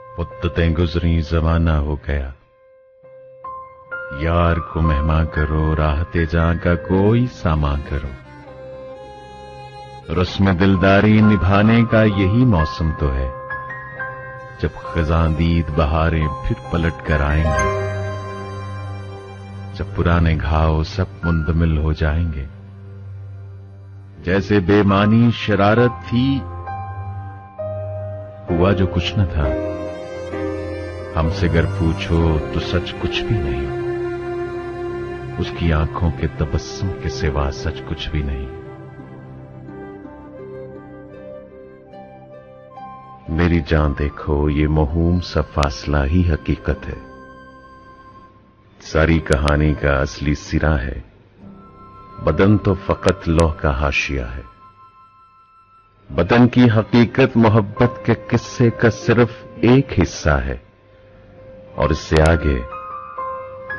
मुद्दतें गुजरी जमाना हो गया। यार को मेहमान करो, राहते जहां का कोई सामा करो। रस्म दिलदारी निभाने का यही मौसम तो है, जब खजांदीद बहारें फिर पलट कर आएंगे, जब पुराने घाव सब मुंदमिल हो जाएंगे। जैसे बेमानी शरारत थी, हुआ जो कुछ न था। हमसे अगर पूछो तो सच कुछ भी नहीं, उसकी आंखों के तबस्सुम के सिवा सच कुछ भी नहीं। मेरी जान देखो, ये महूम सा फासला ही हकीकत है। सारी कहानी का असली सिरा है, बदन तो फकत लौह का हाशिया है। बदन की हकीकत मोहब्बत के किस्से का सिर्फ एक हिस्सा है, और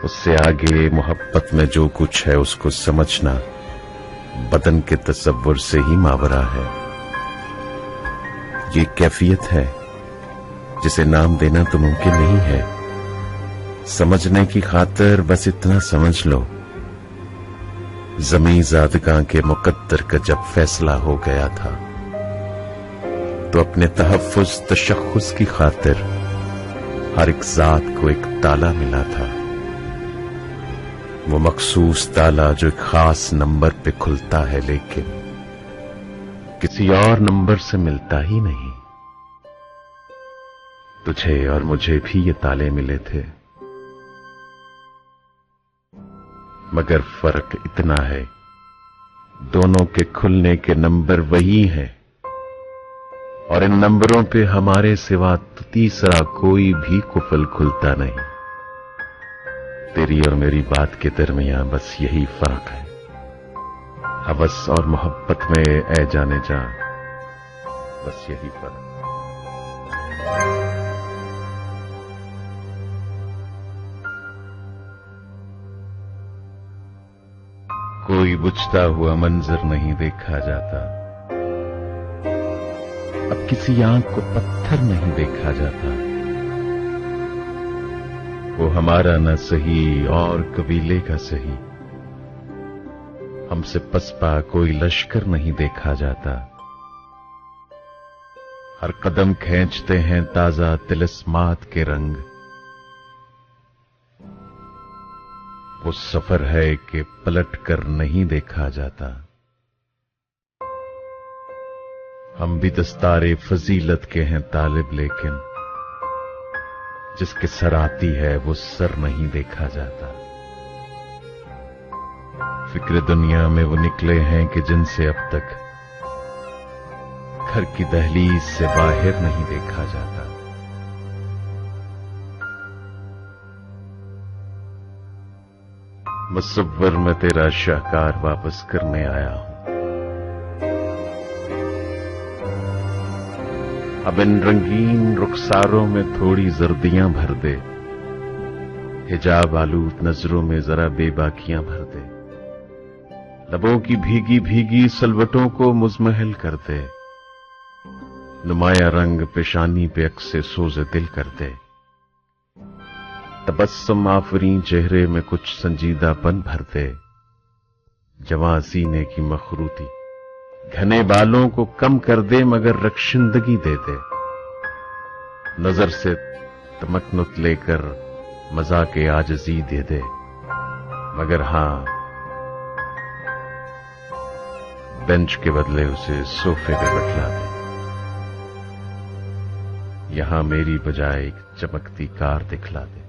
उससे आगे मोहब्बत में जो कुछ है उसको समझना बदन के तसव्वुर से ही मावरा है। ये कैफियत है जिसे नाम देना तो मुमकिन नहीं है। समझने की खातिर बस इतना समझ लो, ज़मीं ज़ादगां के मुकद्दर का जब फैसला हो गया था, तो अपने तहफ़्फ़ुज़ तशख़्ख़ुस की खातिर हर एक ज़ात को एक ताला मिला था। वो मखसूस ताला जो एक खास नंबर पे खुलता है, लेकिन किसी और नंबर से मिलता ही नहीं। तुझे और मुझे भी ये ताले मिले थे, मगर फर्क इतना है, दोनों के खुलने के नंबर वही हैं, और इन नंबरों पे हमारे सिवा तीसरा कोई भी कुफल खुलता नहीं। तेरी और मेरी बात के दरमियां बस यही फर्क है, हवस और मोहब्बत में ऐ जाने जा, बस यही फर्क। कोई बुझता हुआ मंजर नहीं देखा जाता, अब किसी आंख को पत्थर नहीं देखा जाता। वो हमारा न सही और कबीले का सही, हमसे पसपा कोई लश्कर नहीं देखा जाता। हर कदम खींचते हैं ताजा तिलिस्मात के रंग, वो सफर है कि पलट कर नहीं देखा जाता। हम भी दस्तारे फजीलत के हैं तालिब, लेकिन जिसके सर आती है वो सर नहीं देखा जाता। फिक्र दुनिया में वो निकले हैं कि जिनसे अब तक घर की दहलीज से बाहर नहीं देखा जाता। मुसव्वर में तेरा शाहकार वापस करने आया हूं। अब इन रंगीन रुखसारों में थोड़ी जर्दियां भर दे, हिजाब आलूद नजरों में जरा बेबाकियां भर दे, लबों की भीगी भीगी सलवटों को मुजमहल कर दे, नुमाया रंग पेशानी पे अक्से सोज़े दिल कर दे, तबस्सुम आफरीन चेहरे में कुछ संजीदापन भर दे, जवां सीने की मखरूती घने बालों को कम कर दे, मगर रक्षिंदगी दे दे, नजर से तमकनुत लेकर मज़ाक़े आजिज़ी दे दे, मगर हां बेंच के बदले उसे सोफे पे बैठा दे। यहां मेरी बजाय एक चमकती कार दिखला दे।